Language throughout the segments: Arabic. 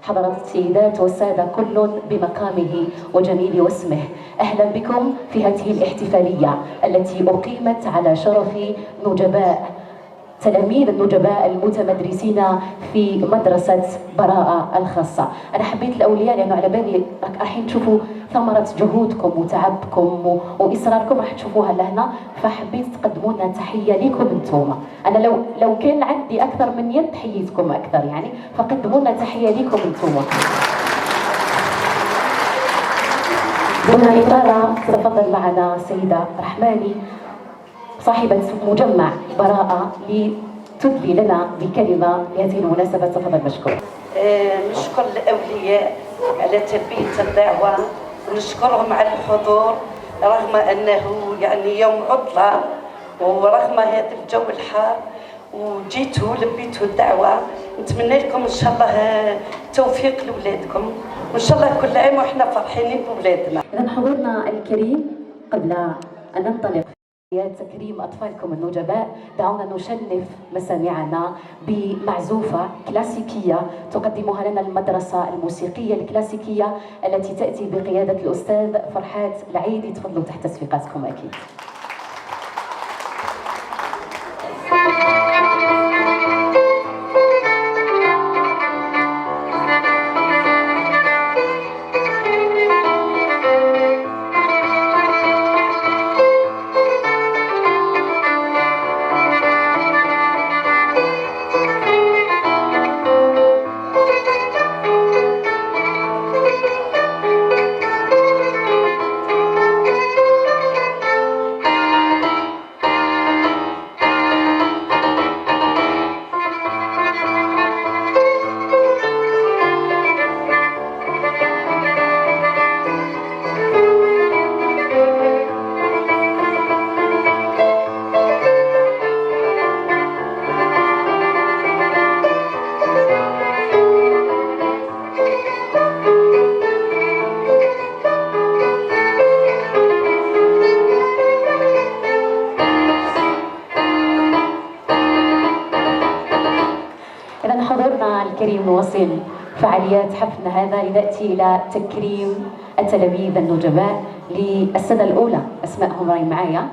حضرات السيدات والسادة كل بمقامه وجميل واسمه، أهلا بكم في هذه الاحتفالية التي أقيمت على شرف نجباء تلاميذ النجباء المتمدرسين في مدرسة براءة الخاصة. أنا حبيت الأولياء لأنه على بالي رايحين تشوفوا ثمرة جهودكم وتعبكم وإصراركم، راح تشوفوها لهنا، فحبيت تقدموا لنا تحية لكم انتم. أنا لو كان عندي أكثر من يد حييتكم أكثر يعني، فقدموا لنا تحية لكم انتم. هنا إطارة تتفضل معنا السيدة رحماني صاحبة مجمع براءة لتدلي لنا بكلمة لهذه المناسبة. تفضل مشكور. نشكر الأولياء على تلبية الدعوة، ونشكرهم على الحضور رغم أنه يعني يوم عطلة ورغم هذا الجو الحار، وجيتوا لبيتوا الدعوة. نتمنى لكم إن شاء الله توفيق لأولادكم، وإن شاء الله كل عام وإحنا فرحانين بأولادنا. إذا حضورنا الكريم، قبل أن ننطلق تكريم أطفالكم النجباء، دعونا نشنف مسامعنا بمعزوفة كلاسيكية تقدمها لنا المدرسة الموسيقية الكلاسيكية التي تأتي بقيادة الأستاذ فرحات العيدي. تفضلوا تحت تصفيقاتكم أكيد. حضورنا الكريم، نواصل فعاليات حفلنا هذا لنأتي إلى تكريم التلاميذ النجباء للسنة الأولى. أسمائهم راي معايا.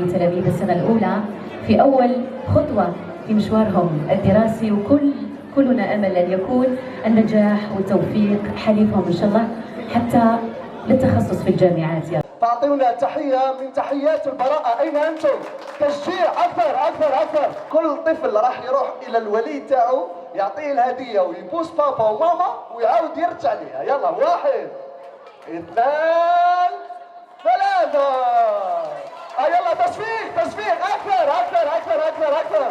لتلاميذ السنة الأولى في أول خطوة في مشوارهم الدراسي، وكلنا أمل أن يكون النجاح والتوفيق حليفهم إن شاء الله حتى للتخصص في الجامعات. تعطيونا تحية من تحيات البراءة. أين أنتم؟ تشجيع أكثر أكثر أكثر. كل طفل راح يروح إلى الولي تاعو يعطيه الهدية ويبوس بابا وماما ويعاود يرجع ليها. يلا، 1 2 3. يلا تصفيق أكثر أكثر أكثر أكثر أكثر.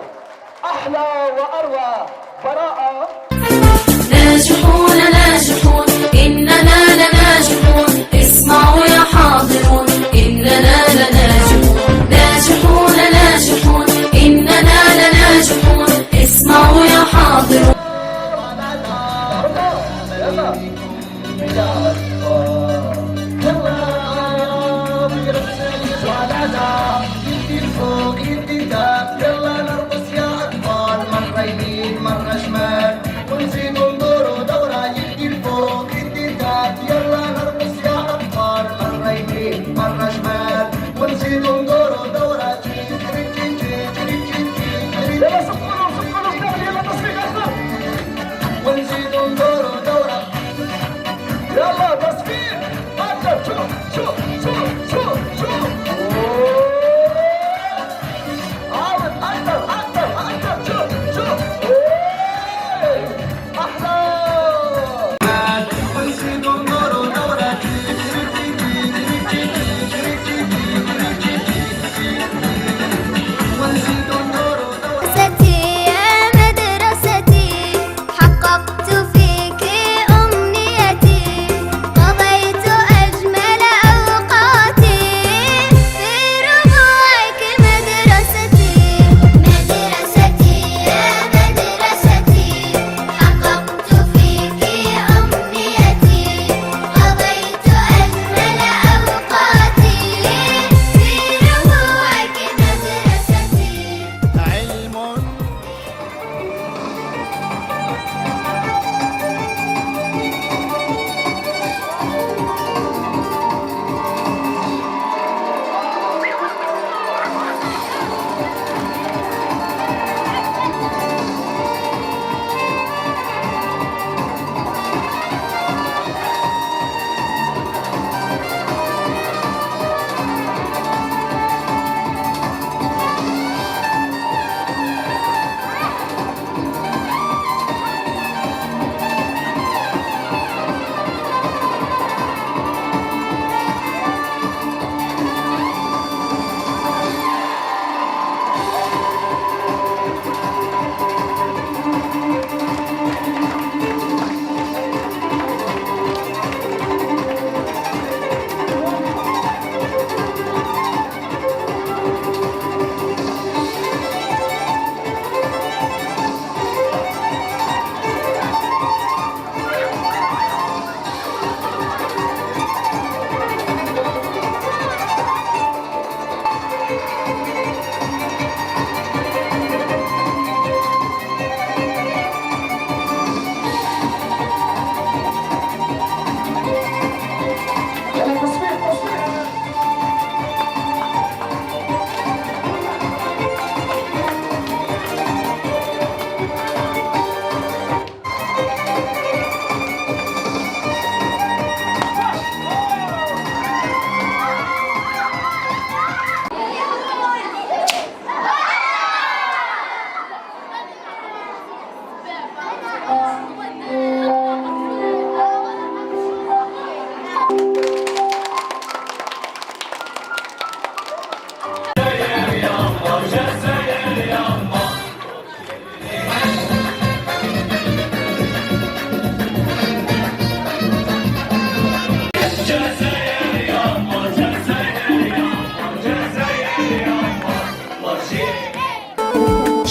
أحلى وأروع براءة. ناجحون ناجحون إننا لناجحون، اسمعوا يا حاضرون إننا لناجحون. ناجحون ناجحون إننا لناجحون، اسمعوا يا حاضرون. يلا نرقص يا أطفال، مرة يمين مرة شمال.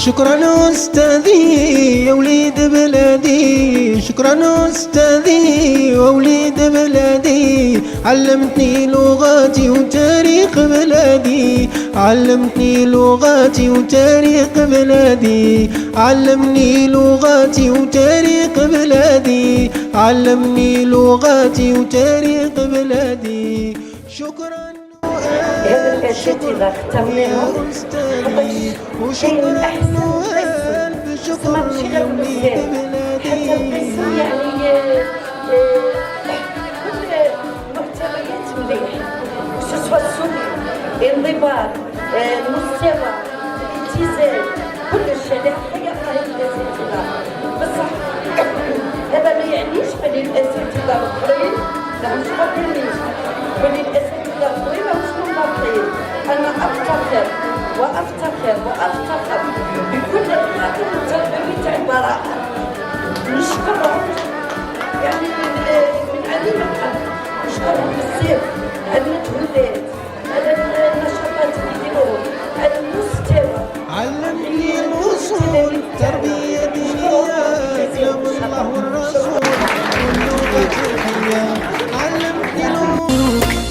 شكرا أستاذي يا وليد بلادي، شكرا أستاذي يا وليد بلادي، علمتني لغاتي وتاريخ بلادي، علمتني لغاتي وتاريخ بلادي، علمني لغاتي وتاريخ بلادي، علمني لغاتي وتاريخ بلادي. شكرا هذا الأساتذة اخترناهم وشكرا أحسن ما ماشي غير بزاف حتى القسم يعني كل محتويات مليح سواء السلوك الانضباط المستوى الاتزان كلش على حقيقة الأساتذة بصح هذا ما يعنيش بلي الأساتذة الآخرين ماهمش مضبوطين بلي الأساتذة الآخرين ماهمش منضبطين. أنا أفتخر وأفتخر وأفتخر بكل الأماكن التربوية تاع البراءة، نشكرهم يعني من عديم القلب، نشكرهم بزاف على المجهودات على النشاطات اللي يديروهم على المستوى. علمني الوصول تربية دينية كلام الله والرسول واللغة الحية، علمني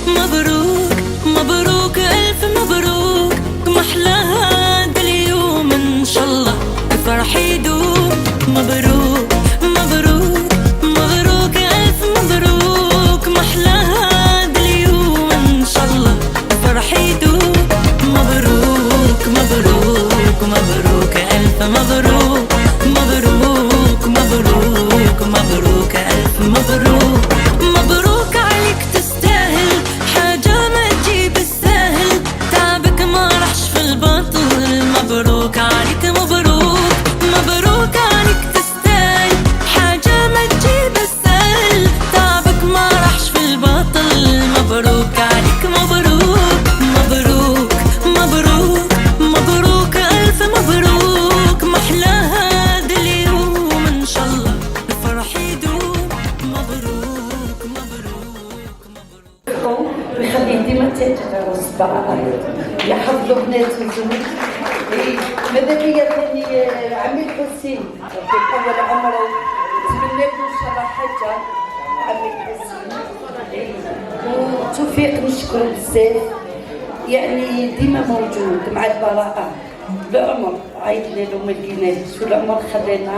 مبروك مبروك ألف مبروك، محلاها هذا اليوم إن شاء الله الفرح يدوم. مبروك مبروك مبروك ألف مبروك، محلاها هذا اليوم إن شاء الله الفرح يدوم. مبروك مبروك مبروك ألف مبروك، مبروك مبروك مبروك ألف مبروك. مبروك عليك تستاهل حاجة ما تجيب السهل، تعبك ما راحش في الباطل. مبروك عليك مبروك، مبروك عليك تستاهل حاجة ما تجيب السهل، تعبك ما راحش في الباطل. مبروك عليك مبروك، مبروك مبروك مبروك ألف مبروك، محلاها هذا اليوم إن شاء الله الفرح يدوم. مبروك مبروك مبروك. ويخليه ديما تيتدارس البراءة يحفظوا بناتهم زوج. ماذا بيا ثاني عمي الحسين في أول عمره نتمنى له إن شاء الله حاجة عمي الحسين. وتوفيق نشكره بزاف يعني ديما موجود مع البراءة بالعمر، عيطنا له ما لقيناهش والعمر خلانا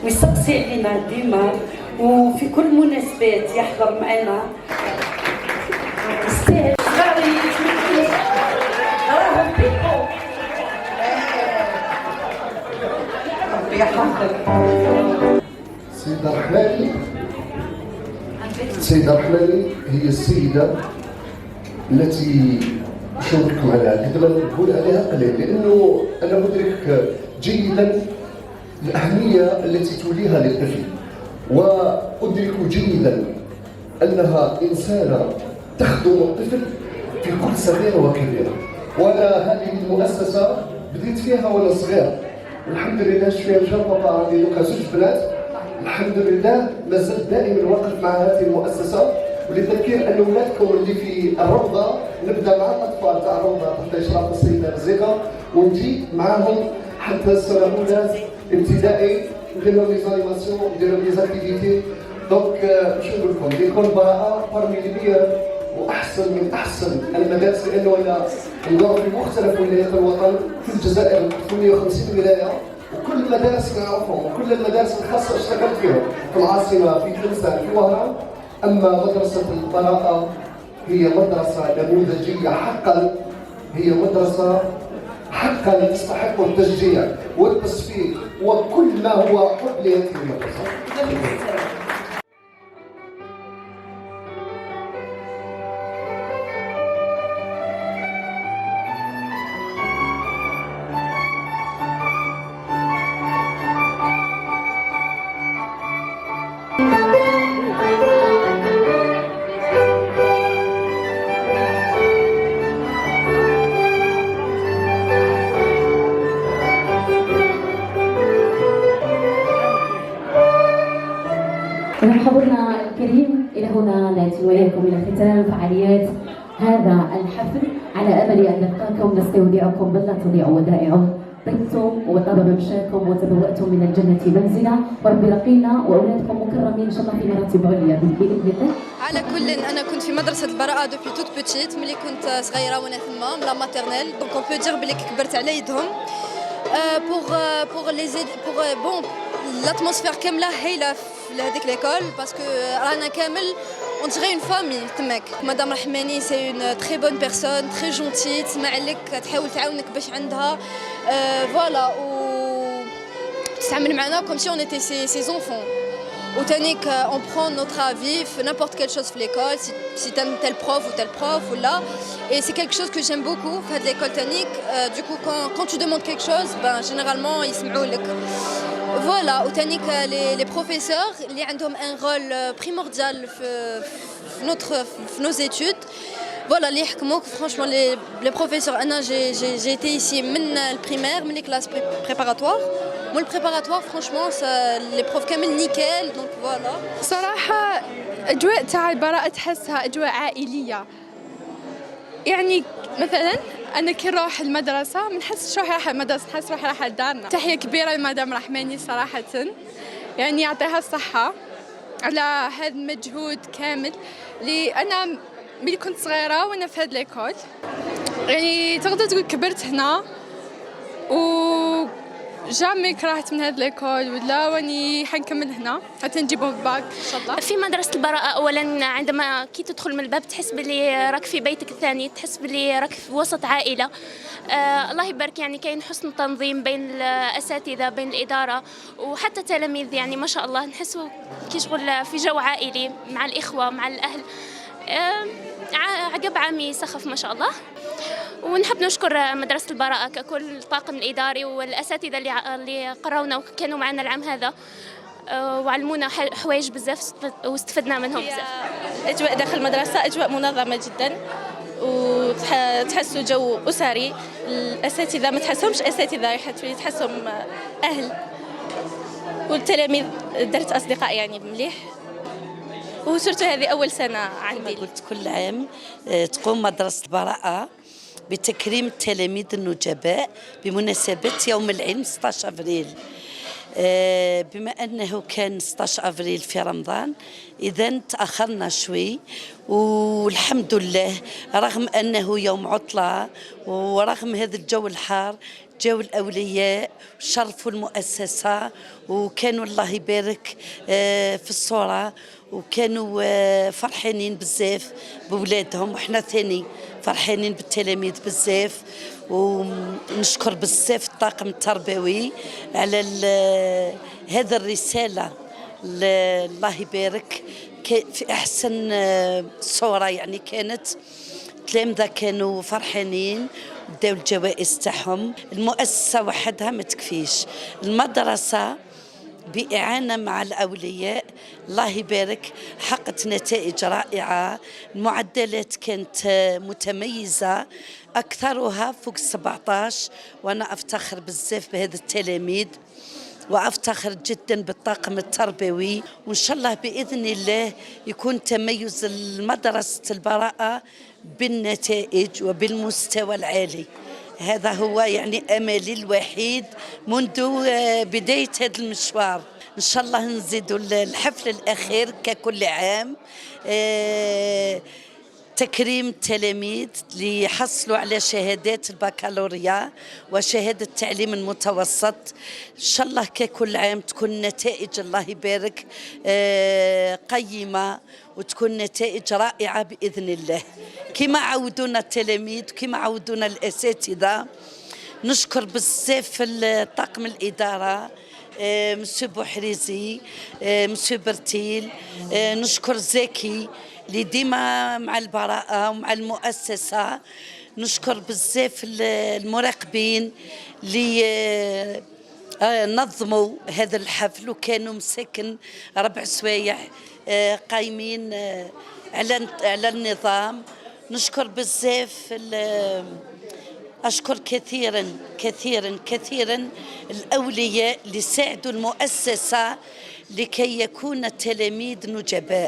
ويسقسي علينا ديما، وفي كل مناسبات يحضر معنا. يستاهل صغاري راهم فيكم ربي يحفظك. السيدة رحماني، السيدة رحماني هي السيدة التي أشارككم عليها، قد ما نقول عليها قليل لأنه أنا مدرك جيدا الأهمية التي توليها للطفل، وأدرك جيدا أنها إنسانة تخدم الطفل في كل صغيرة وكبيرة. وأنا هذه المؤسسة بديت فيها وأنا صغير، الحمد لله شوية مجربة، عندي دوكا زوج بنات الحمد لله، مازلت دائما واقف مع هذه المؤسسة. وللتذكير أن ولادكم اللي في الروضة نبدأ مع الأطفال تاع الروضة تحت إشراف السيدة رزيقة، ونجي معاهم حتى السنة الأولى ابتدائي، ندير لهم لي زانيماسيون، ندير لهم لي زاكتيفيتي. دونك شنو نقول لكم، ليكول براءة بارمي لي ميور واحسن من احسن المدارس، لانه انا ندور في مختلف ولايات الوطن في الجزائر 58 ولايه، وكل المدارس نعرفهم وكل المدارس الخاصه اشتغلت فيهم في العاصمه في تلمسان في وهران. اما مدرسه البراءه هي مدرسه نموذجيه حقا، هي مدرسه حقا تستحق التشجيع والتصفيق وكل ما هو حب لهذه المدرسه. إذا حضورنا الكريم إلى هنا نأتي وإياكم إلى ختام فعاليات هذا الحفل، على أمل أن نلقاكم نستودعكم بل لا تضيع ودائعه. طبتم وطاب ممشاكم وتبوأتم من الجنة منزلا، وربي رقينا وأولادكم مكرمين إن شاء الله في مراتب عليا بإذن الله. على كل انا كنت في مدرسه البراءه دوبي توت بوتيت ملي كنت صغيره وانا تما من لا ماتيرنيل، دونك اون بو دير بلي كبرت على يدهم. بوغ بون لاتموسفير كامله هايله في هذيك ليكول باسكو رانا كامل اون ديغي اون فامي تماك. مدام رحماني سي اون تري بون بيرسون تري جونتي، تسمع لك تحاول تعاونك باش عندها فوالا و تتعامل معنا كوم سي اون ايتي سي زونفون. وتانيك on prend notre avis في n'importe quelle chose في l'école, si t'aimes tel prof ou tel prof ou là, et c'est quelque chose que j'aime beaucoup في هاد l'école تانيك. Du coup quand tu demandes quelque chose, ben généralement يسمعوا لك. Voilà, وتانيك les professeurs اللي عندهم un rôle primordial في nos études. Voilà, اللي يحكموك franchement les professeurs. أنا j'ai été ici من البريمير من les classes préparatoires. Moi, le préparatoire, franchement, les profs كامل نيكال، donc voilà. صراحة أجواء تاع البراءة تحسها أجواء عائلية. يعني مثلا أنا كي نروح المدرسة ما نحسش روحي رايحة المدرسة، نحس روحي رايحة لدارنا. تحية كبيرة لمدام رحماني صراحة، يعني يعطيها الصحة على هذا المجهود كامل اللي أنا ملي كنت صغيرة وأنا في هاد ليكول، يعني تقدر تقول كبرت هنا و جامي كرهت من هاد ليكول ولا واني حنكمل هنا حتى نجيب باك ان شاء الله. في مدرسة البراءة أولاً عندما كي تدخل من الباب تحس بلي راك في بيتك الثاني، تحس بلي راك في وسط عائلة. الله يبارك، يعني كاين حسن تنظيم بين الأساتذة بين الإدارة وحتى التلاميذ، يعني ما شاء الله نحسوا كي شغل في جو عائلي مع الإخوة مع الأهل. عقب عامي سخف ما شاء الله. ونحب نشكر مدرسة البراءة ككل الطاقم الإداري والأساتذة اللي قرونا وكانوا معنا العام هذا وعلمونا حوايج بزاف واستفدنا منهم بزاف. أجواء داخل المدرسة أجواء منظمة جدا وتحسوا جو أسري. الأساتذة ما تحسهمش أساتذة، تحسهم أهل. والتلاميذ درت أصدقاء يعني مليح، وصرت هذه أول سنة عندي. قلت كل عام تقوم مدرسة البراءة بتكريم التلاميذ النجباء بمناسبة يوم العلم 16 أفريل. بما أنه كان 16 أفريل في رمضان إذن تأخرنا شوي، والحمد لله رغم أنه يوم عطلة ورغم هذا الجو الحار جاو الأولياء شرفوا المؤسسة وكانوا الله يبارك في الصورة، وكانوا فرحانين بزاف بولادهم، وإحنا ثاني فرحانين بالتلاميذ بزاف. ونشكر بزاف الطاقم التربوي على هذا الرسالة، الله يبارك في أحسن صورة. يعني كانت التلامذة كانوا فرحانين، بداو الجوائز تاعهم. المؤسسة وحدها ما تكفيش، المدرسة بإعانة مع الأولياء الله يبارك حققت نتائج رائعة. المعدلات كانت متميزة، أكثرها فوق 17، وأنا أفتخر بزاف بهذا التلاميذ وأفتخر جدا بالطاقم التربوي. وإن شاء الله بإذن الله يكون تميز المدرسة البراءة بالنتائج وبالمستوى العالي. هذا هو يعني أملي الوحيد منذ بداية هذا المشوار. إن شاء الله نزيدوا الحفل الأخير ككل عام تكريم التلاميذ اللي حصلوا على شهادات البكالوريا وشهادة التعليم المتوسط. إن شاء الله ككل عام تكون نتائج الله يبارك قيمة وتكون نتائج رائعة بإذن الله كما عودونا التلاميذ كما عودونا الأساتذة. نشكر بزاف الطاقم الإدارة، مسيو بوحريزي، مسيو برتيل، نشكر زكي اللي ديما مع البراءة ومع المؤسسة. نشكر بزاف المراقبين اللي نظموا هذا الحفل وكانوا مساكن 4 سوايع قايمين على النظام. نشكر بزاف أشكر كثيرا كثيرا كثيرا الأولياء اللي ساعدوا المؤسسة لكي يكون التلاميذ نجباء.